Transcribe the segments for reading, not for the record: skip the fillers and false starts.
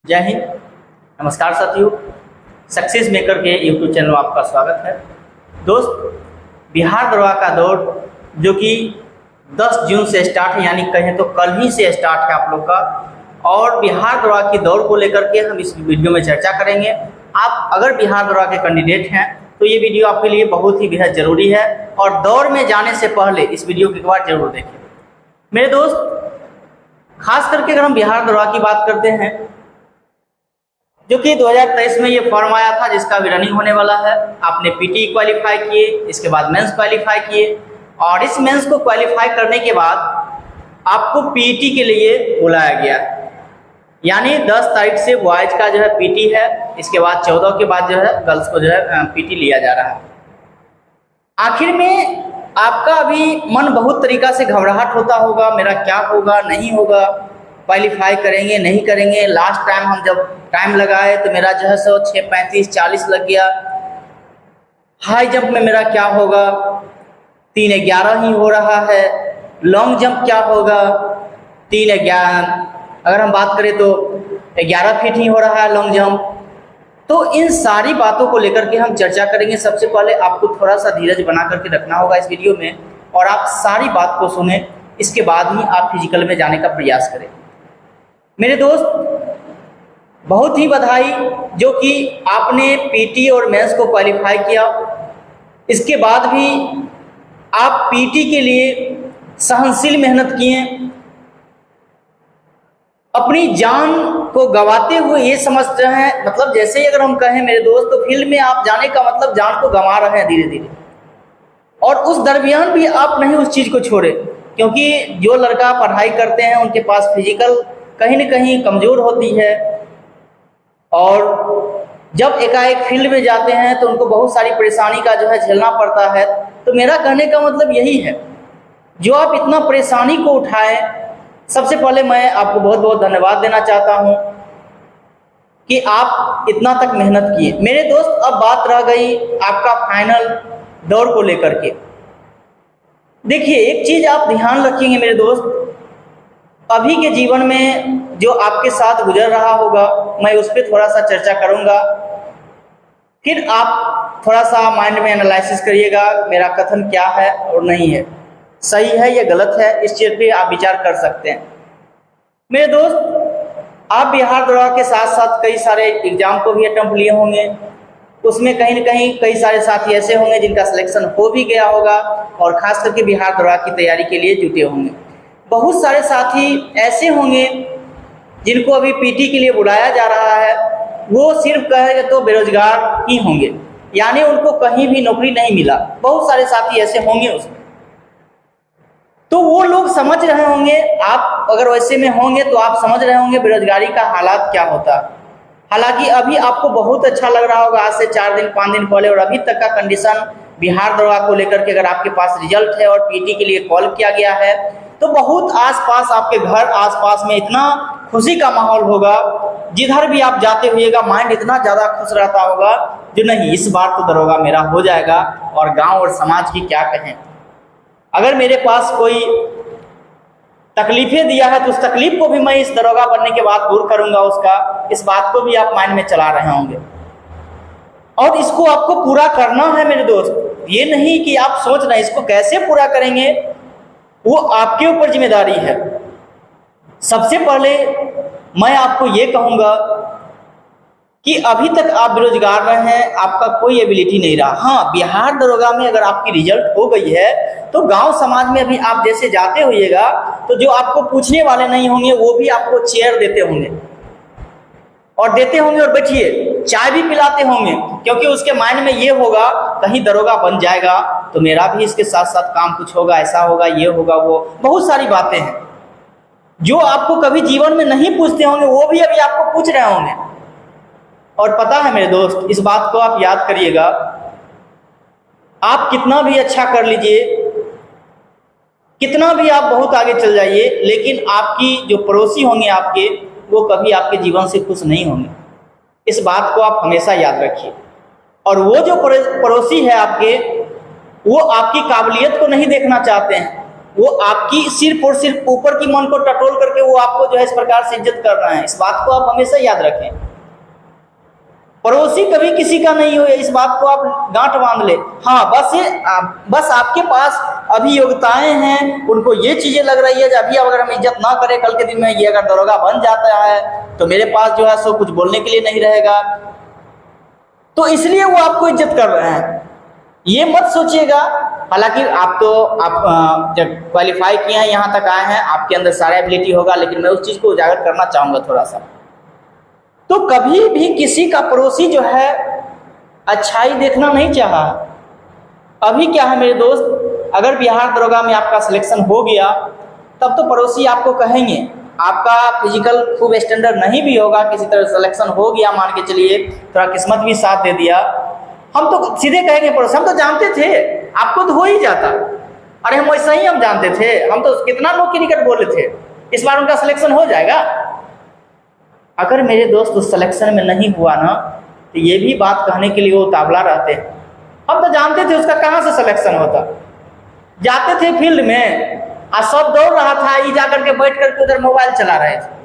जय हिंद। नमस्कार साथियों, सक्सेस मेकर के यूट्यूब चैनल में आपका स्वागत है। दोस्त, बिहार दरोगा का दौड़ जो कि 10 जून से स्टार्ट है, यानी कहें तो कल ही से स्टार्ट है आप लोग का, और बिहार दरोगा की दौड़ को लेकर के हम इस वीडियो में चर्चा करेंगे। आप अगर बिहार दरोगा के कैंडिडेट हैं तो ये वीडियो आपके लिए बहुत ही बेहद ज़रूरी है, और दौड़ में जाने से पहले इस वीडियो को एक बार जरूर देखें। मेरे दोस्त, खास करके अगर हम बिहार दरोगा की बात करते हैं, जो कि 2023 में ये फॉर्म आया था जिसका अभी रनिंग होने वाला है। आपने पीटी क्वालिफाई किए, इसके बाद मेंस क्वालिफाई किए, और इस मेंस को क्वालिफाई करने के बाद आपको पीटी के लिए बुलाया गया, यानी 10 तारीख से बॉयज का जो है पीटी है, इसके बाद 14 के बाद जो है गर्ल्स को जो है पीटी लिया जा रहा है। आखिर में आपका अभी मन बहुत तरीका से घबराहट होता होगा, मेरा क्या होगा, नहीं होगा, क्वालिफाई करेंगे नहीं करेंगे। लास्ट टाइम हम जब टाइम लगाए तो मेरा जो है 6:35-40 लग गया। हाई जंप में मेरा क्या होगा, 3:11 ही हो रहा है। लॉन्ग जंप क्या होगा, 3:11, अगर हम बात करें तो 11 फीट ही हो रहा है लॉन्ग जंप। तो इन सारी बातों को लेकर के हम चर्चा करेंगे। सबसे पहले आपको थोड़ा सा धीरज बना करके रखना होगा इस वीडियो में, और आप सारी बात को सुने, इसके बाद ही आप फिजिकल में जाने का प्रयास करें। मेरे दोस्त, बहुत ही बधाई जो कि आपने पीटी और मेंस को क्वालिफाई किया। इसके बाद भी आप पीटी के लिए सहनशील मेहनत किए, अपनी जान को गंवाते हुए ये समझ रहे हैं, मतलब जैसे ही अगर हम कहें मेरे दोस्त, तो फील्ड में आप जाने का मतलब जान को गंवा रहे हैं धीरे धीरे। और उस दरमियान भी आप नहीं उस चीज़ को छोड़े, क्योंकि जो लड़का पढ़ाई करते हैं उनके पास फिजिकल कहीं न कहीं कमज़ोर होती है, और जब एकाएक फील्ड में जाते हैं तो उनको बहुत सारी परेशानी का जो है झेलना पड़ता है। तो मेरा कहने का मतलब यही है, जो आप इतना परेशानी को उठाएं, सबसे पहले मैं आपको बहुत बहुत धन्यवाद देना चाहता हूं कि आप इतना तक मेहनत किए। मेरे दोस्त, अब बात रह गई आपका फाइनल दौड़ को लेकर के। देखिए, एक चीज़ आप ध्यान रखेंगे मेरे दोस्त, अभी के जीवन में जो आपके साथ गुजर रहा होगा, मैं उस पर थोड़ा सा चर्चा करूंगा, फिर आप थोड़ा सा माइंड में एनालिसिस करिएगा मेरा कथन क्या है और नहीं है, सही है या गलत है, इस चीज़ पे आप विचार कर सकते हैं। मेरे दोस्त, आप बिहार दरोगा के साथ साथ कई सारे एग्जाम को भी अटेम्प्ट लिए होंगे, उसमें कहीं न कहीं कई सारे साथी ऐसे होंगे जिनका सिलेक्शन हो भी गया होगा, और ख़ास करके बिहार दरोगा की तैयारी के लिए जुटे होंगे। बहुत सारे साथी ऐसे होंगे जिनको अभी पीटी के लिए बुलाया जा रहा है, वो सिर्फ कहेंगे तो बेरोजगार ही होंगे, यानी उनको कहीं भी नौकरी नहीं मिला। बहुत सारे साथी ऐसे होंगे उसमें, तो वो लोग समझ रहे होंगे, आप अगर वैसे में होंगे तो आप समझ रहे होंगे बेरोजगारी का हालात क्या होता है। हालांकि अभी आपको बहुत अच्छा लग रहा होगा, आज से 4 दिन 5 दिन पहले, और अभी तक का कंडीशन बिहार दरोगा को लेकर के, अगर आपके पास रिजल्ट है और पीटी के लिए कॉल किया गया है, तो बहुत आसपास आपके घर आसपास में इतना खुशी का माहौल होगा, जिधर भी आप जाते हुएगा माइंड इतना ज़्यादा खुश रहता होगा जो नहीं, इस बार तो दरोगा मेरा हो जाएगा। और गांव और समाज की क्या कहें, अगर मेरे पास कोई तकलीफें दिया है तो उस तकलीफ को भी मैं इस दरोगा बनने के बाद दूर करूंगा उसका, इस बात को भी आप माइंड में चला रहे होंगे, और इसको आपको पूरा करना है मेरे दोस्त। ये नहीं कि आप सोच रहे हैं इसको कैसे पूरा करेंगे, वो आपके ऊपर जिम्मेदारी है। सबसे पहले मैं आपको ये कहूँगा कि अभी तक आप बेरोजगार रहे हैं, आपका कोई एबिलिटी नहीं रहा। हाँ, बिहार दरोगा में अगर आपकी रिजल्ट हो गई है तो गांव समाज में अभी आप जैसे जाते होइएगा, तो जो आपको पूछने वाले नहीं होंगे वो भी आपको चेयर देते होंगे, और बैठिए, चाय भी पिलाते होंगे, क्योंकि उसके माइंड में ये होगा कहीं दरोगा बन जाएगा तो मेरा भी इसके साथ साथ काम कुछ होगा, ऐसा होगा, ये होगा, वो बहुत सारी बातें हैं जो आपको कभी जीवन में नहीं पूछते होंगे, वो भी अभी आपको पूछ रहे होंगे। और पता है मेरे दोस्त, इस बात को आप याद करिएगा, आप कितना भी अच्छा कर लीजिए, कितना भी आप बहुत आगे चल जाइए, लेकिन आपकी जो पड़ोसी होंगे आपके, वो कभी आपके जीवन से खुश नहीं होंगे। इस बात को आप हमेशा याद रखिए। और वो जो पड़ोसी है आपके, वो आपकी काबिलियत को नहीं देखना चाहते हैं, वो आपकी सिर्फ और सिर्फ ऊपर की मन को टटोल करके वो आपको जो है इस प्रकार से इज्जत कर रहे हैं। इस बात को आप हमेशा याद रखें। पड़ोसी कभी किसी का नहीं हो, इस बात को आप गांठ बांध ले। हाँ, बस आपके पास अभी योग्यताएं हैं, उनको ये चीजें लग रही है कि अभी अगर हम इज्जत ना करें, कल के दिन में ये अगर दरोगा बन जाता है तो मेरे पास जो है सो कुछ बोलने के लिए नहीं रहेगा, तो इसलिए वो आपको इज्जत कर रहे हैं। ये मत सोचिएगा। हालांकि आप जब क्वालिफाई किए हैं, यहाँ तक आए हैं, आपके अंदर सारा एबिलिटी होगा, लेकिन मैं उस चीज को उजागर करना चाहूंगा थोड़ा सा। तो कभी भी किसी का पड़ोसी जो है अच्छाई देखना नहीं चाहा। अभी क्या है मेरे दोस्त, अगर बिहार दरोगा में आपका सिलेक्शन हो गया तब तो पड़ोसी आपको कहेंगे, आपका फिजिकल खूब स्टैंडर्ड नहीं भी होगा, किसी तरह सिलेक्शन हो गया, मान के चलिए थोड़ा किस्मत भी साथ दे दिया, हम तो सीधे कहेंगे पड़ोसी हम तो जानते थे आपको तो हो ही जाता, अरे हम वैसा ही हम जानते थे, हम तो कितना लोग की निकट बोले थे, इस बार उनका सिलेक्शन हो जाएगा। अगर मेरे दोस्त उस सिलेक्शन में नहीं हुआ ना, तो ये भी बात कहने के लिए वो उतावला रहते हैं, हम तो जानते थे उसका कहाँ से सिलेक्शन होता। जाते थे फील्ड में और सब दौड़ रहा था, ये जा करके बैठ करके उधर मोबाइल चला रहे थे।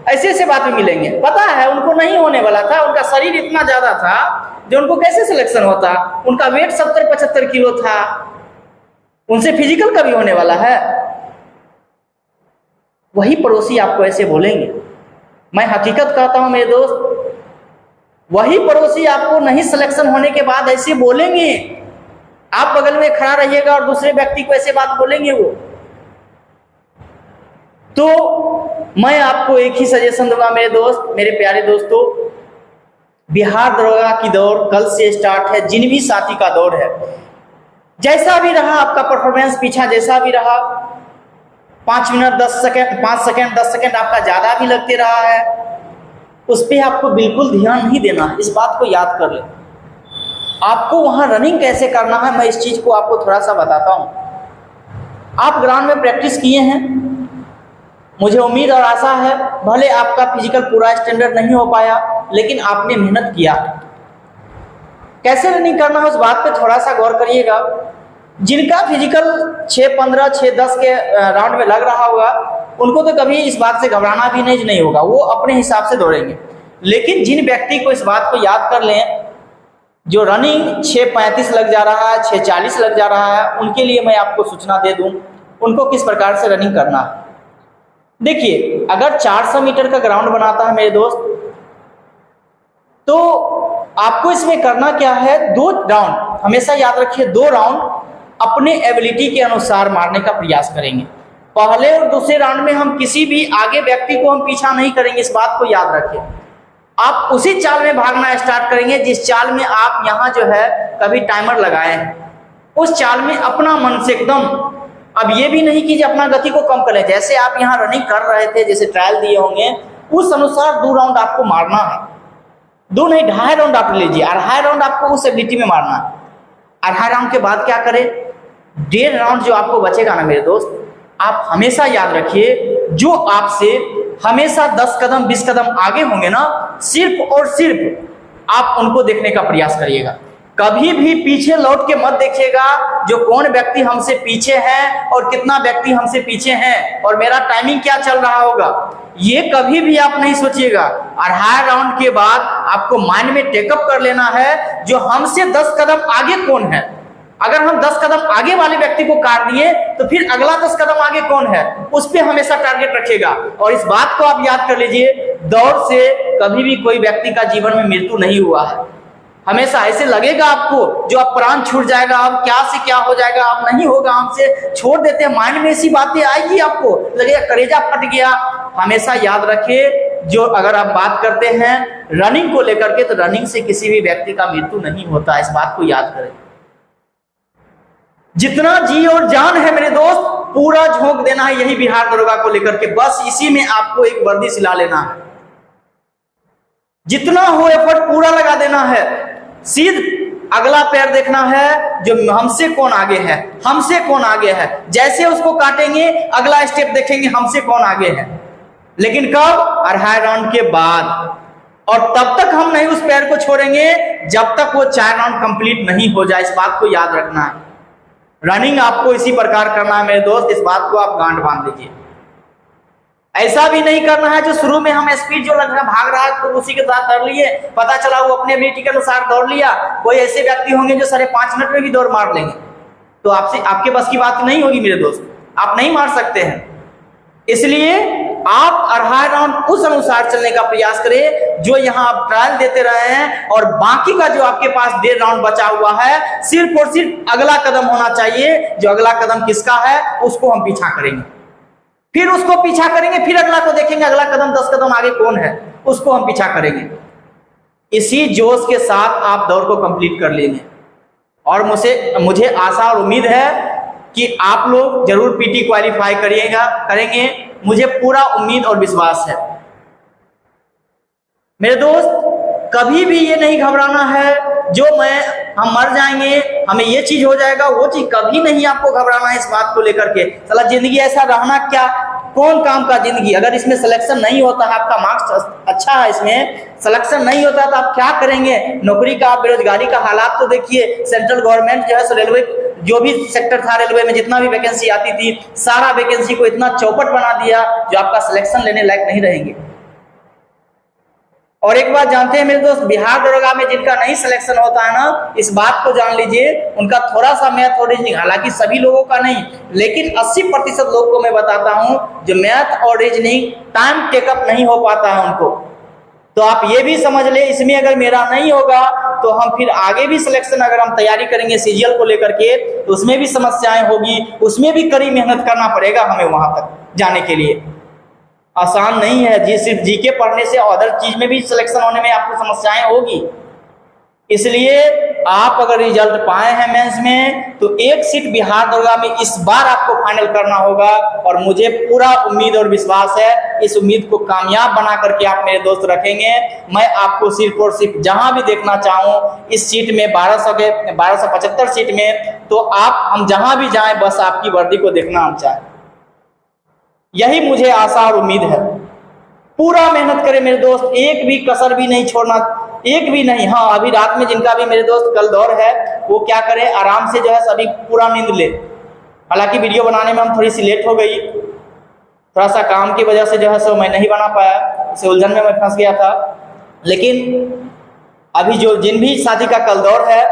ऐसे ऐसे बातें मिलेंगे, पता है उनको नहीं होने वाला था, उनका शरीर इतना ज्यादा था जो उनको कैसे सिलेक्शन होता, उनका वेट 70-75 किलो था, उनसे फिजिकल कभी होने वाला है। वही पड़ोसी आपको ऐसे बोलेंगे। मैं हकीकत कहता हूं मेरे दोस्त, वही पड़ोसी आपको नहीं सिलेक्शन होने के बाद ऐसे बोलेंगे, आप बगल में खड़ा रहिएगा और दूसरे व्यक्ति को ऐसे बात बोलेंगे वो। तो मैं आपको एक ही सजेशन दूंगा मेरे दोस्त, मेरे प्यारे दोस्तों, बिहार दरोगा की दौड़ कल से स्टार्ट है, जिन भी साथी का दौड़ है, जैसा भी रहा आपका परफॉर्मेंस, पीछा जैसा भी रहा, 5 मिनट 10 सेकंड 5 सेकंड 10 सेकंड आपका ज्यादा भी लगते रहा है, उस पर आपको बिल्कुल ध्यान नहीं देना है। इस बात को याद कर ले। आपको वहां रनिंग कैसे करना है, मैं इस चीज को आपको थोड़ा सा बताता हूं। आप ग्राउंड में प्रैक्टिस किए हैं, मुझे उम्मीद और आशा है, भले आपका फिजिकल पूरा स्टैंडर्ड नहीं हो पाया, लेकिन आपने मेहनत किया। कैसे रनिंग करना है उस बात पे थोड़ा सा गौर करिएगा। जिनका फिजिकल 6-15 6-10 के राउंड में लग रहा होगा, उनको तो कभी इस बात से घबराना भी नहीं होगा, वो अपने हिसाब से दौड़ेंगे। लेकिन जिन व्यक्ति को इस बात को याद कर लें, जो रनिंग 6:35 लग जा रहा है, 6:40 लग जा रहा है, उनके लिए मैं आपको सूचना दे दूं उनको किस प्रकार से रनिंग करना है। देखिए, अगर 400 मीटर का ग्राउंड बनाता है मेरे दोस्त, तो आपको इसमें करना क्या है, 2 राउंड, हमेशा याद रखिए 2 राउंड अपने एबिलिटी के अनुसार मारने का प्रयास करेंगे। पहले और दूसरे राउंड में हम किसी भी आगे व्यक्ति को हम पीछा नहीं करेंगे, इस बात को याद रखें। आप उसी चाल में भागना स्टार्ट करेंगे जिस चाल में आप यहाँ जो है कभी टाइमर लगाए हैं, उस चाल में अपना मन से एकदम, अब ये भी नहीं कि अपना गति को कम करें, जैसे आप यहाँ रनिंग कर रहे थे, जैसे ट्रायल दिए होंगे, उस अनुसार 2 राउंड आपको मारना है। 2 नहीं, 2.5 राउंड आप लीजिए, 2.5 राउंड आपको उस एबिलिटी में मारना है। 2.5 राउंड के बाद क्या करें, 1.5 राउंड जो आपको बचेगा ना मेरे दोस्त, आप हमेशा याद रखिए, जो आपसे हमेशा 10 कदम 20 कदम आगे होंगे ना, सिर्फ और सिर्फ आप उनको देखने का प्रयास करिएगा। कभी भी पीछे लौट के मत देखिएगा, जो कौन व्यक्ति हमसे पीछे है और कितना व्यक्ति हमसे पीछे है और मेरा टाइमिंग क्या चल रहा होगा, ये कभी भी आप नहीं सोचिएगा। 2.5 राउंड के बाद आपको माइंड में टेकअप कर लेना है, जो हमसे 10 कदम आगे कौन है। अगर हम 10 कदम आगे वाले व्यक्ति को काट दिए तो फिर अगला 10 कदम आगे कौन है, उस पर हमेशा टारगेट रखिएगा। और इस बात को आप याद कर लीजिए, दौड़ से कभी भी कोई व्यक्ति का जीवन में मृत्यु नहीं हुआ है। हमेशा ऐसे लगेगा आपको जो अब प्राण छूट जाएगा, अब क्या से क्या हो जाएगा, अब नहीं होगा, हमसे छोड़ देते हैं, माइंड में ऐसी बातें आएगी, आपको लगेगा कलेजा फट गया। हमेशा याद रखिए, जो अगर आप बात करते हैं रनिंग को लेकर के, तो रनिंग से किसी भी व्यक्ति का मृत्यु नहीं होता, इस बात को याद करें। जितना जी और जान है मेरे दोस्त, पूरा झोंक देना है यही बिहार दरोगा को लेकर के, बस इसी में आपको एक वर्दी सिला लेना है। जितना हो एफर्ट पूरा लगा देना है, सीध अगला पैर देखना है, जो हमसे कौन आगे है, हमसे कौन आगे है। जैसे उसको काटेंगे अगला स्टेप देखेंगे हमसे कौन आगे है, लेकिन कब, 2.5 राउंड के बाद। और तब तक हम नहीं उस पैर को छोड़ेंगे जब तक वो 4 राउंड कंप्लीट नहीं हो जाए, इस बात को याद रखना है। रनिंग आपको इसी प्रकार करना है मेरे दोस्त, इस बात को आप गांठ बांध लीजिए। ऐसा भी नहीं करना है जो शुरू में हम स्पीड जो लग रहा भाग रहा है तो उसी के साथ दौड़ लिए, पता चला वो अपने एबिलिटी के अनुसार दौड़ लिया। कोई ऐसे व्यक्ति होंगे जो 5.5 मिनट में भी दौड़ मार लेंगे, तो आपसे आपके बस की बात नहीं होगी मेरे दोस्त, आप नहीं मार सकते हैं। इसलिए आप 2.5 राउंड उस अनुसार चलने का प्रयास करें जो यहाँ आप ट्रायल देते रहे हैं, और बाकी का जो आपके पास 1.5 राउंड बचा हुआ है सिर्फ और सिर्फ अगला कदम होना चाहिए। जो अगला कदम किसका है उसको हम पीछा करेंगे, फिर उसको पीछा करेंगे, फिर अगला को देखेंगे, अगला कदम 10 कदम आगे कौन है उसको हम पीछा करेंगे। इसी जोश के साथ आप दौड़ को कंप्लीट कर लेंगे, और मुझे आशा और उम्मीद है कि आप लोग जरूर पीटी क्वालिफाई करेंगे। मुझे पूरा उम्मीद और विश्वास है मेरे दोस्त। कभी भी ये नहीं घबराना है जो हम मर जाएंगे, हमें ये चीज हो जाएगा, वो चीज कभी नहीं आपको घबराना है इस बात को लेकर के। साला जिंदगी ऐसा रहना क्या, कौन काम का जिंदगी। अगर इसमें सिलेक्शन नहीं होता है, आपका मार्क्स अच्छा है, इसमें सिलेक्शन नहीं होता है तो आप क्या करेंगे। नौकरी का, बेरोजगारी का हालात तो देखिए। सेंट्रल गवर्नमेंट जो है रेलवे, जो भी सेक्टर था रेलवे में जितना भी वैकेंसी आती थी, सारा वैकेंसी को इतना चौपट बना दिया जो आपका सिलेक्शन लेने लायक नहीं रहेंगे। और एक बात जानते हैं मेरे दोस्त, बिहार दरोगा में जिनका नहीं सिलेक्शन होता है ना, इस बात को जान लीजिए, उनका थोड़ा सा मैथ और रीजनिंग, हालांकि सभी लोगों का नहीं, लेकिन 80% लोग को मैं बताता हूं जो मैथ और रीजनिंग टाइम टेकअप नहीं हो पाता है उनको। तो आप ये भी समझ ले, इसमें अगर मेरा नहीं होगा तो हम फिर आगे भी सिलेक्शन अगर हम तैयारी करेंगे सीजीएल को लेकर के तो उसमें भी समस्याएं होगी, उसमें भी कड़ी मेहनत करना पड़ेगा हमें वहां तक जाने के लिए। आसान नहीं है जी, सिर्फ जीके पढ़ने से अदर चीज में भी सिलेक्शन होने में आपको समस्याएं होगी। इसलिए आप अगर रिजल्ट पाए हैं मेंस में तो एक सीट बिहार दरोगा में इस बार आपको फाइनल करना होगा, और मुझे पूरा उम्मीद और विश्वास है इस उम्मीद को कामयाब बना करके आप मेरे दोस्त रखेंगे। मैं आपको सिर्फ और सिर्फ जहां भी देखना चाहूं इस सीट में 1275 सीट में, तो हम जहां भी जाएं बस आपकी वर्दी को देखना हम चाहें, यही मुझे आशा और उम्मीद है। पूरा मेहनत करें मेरे दोस्त, एक भी कसर भी नहीं छोड़ना, एक भी नहीं। हाँ, अभी रात में जिनका भी मेरे दोस्त कल दौर है वो क्या करें, आराम से जो है सभी पूरा नींद ले। हालांकि वीडियो बनाने में हम थोड़ी सी लेट हो गई, थोड़ा सा काम की वजह से जो है सो मैं नहीं बना पाया, इसे उलझन में मैं फंस गया था। लेकिन अभी जो जिन भी साथी का कल दौर है,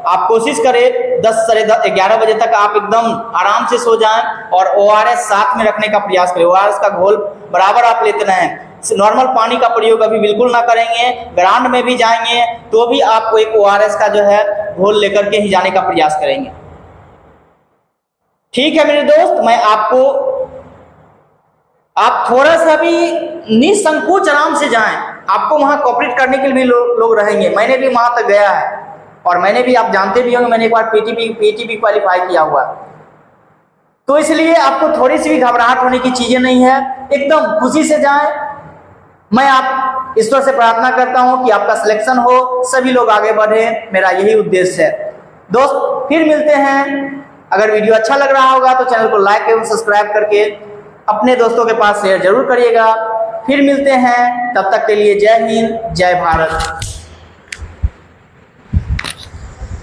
आप कोशिश करें 10 साढ़े 11 बजे तक आप एकदम आराम से सो जाएं, और ORS साथ में रखने का प्रयास करें। ORS का घोल बराबर आप लेते रहें। नॉर्मल पानी का प्रयोग अभी बिल्कुल ना करेंगे। ग्राउंड में भी जाएंगे तो भी आपको एक ORS का जो है घोल लेकर के ही जाने का प्रयास करेंगे। ठीक है मेरे दोस्त, मैं आप थोड़ा सा भी निसंकोच आराम से जाएं, आपको वहां कोऑपरेट करने के लिए भी लोग रहेंगे। मैंने भी वहां तक गया है, और मैंने भी, आप जानते भी होंगे, मैंने एक बार पीटी क्वालिफाई किया हुआ। तो इसलिए आपको थोड़ी सी भी घबराहट होने की चीजें नहीं है, एकदम खुशी से जाएं। मैं आप ईश्वर से प्रार्थना करता हूं कि आपका सिलेक्शन हो, सभी लोग आगे बढ़े, मेरा यही उद्देश्य है। दोस्त फिर मिलते हैं, अगर वीडियो अच्छा लग रहा होगा तो चैनल को लाइक एवं सब्सक्राइब करके अपने दोस्तों के पास शेयर जरूर करिएगा। फिर मिलते हैं, तब तक के लिए जय हिंद, जय भारत।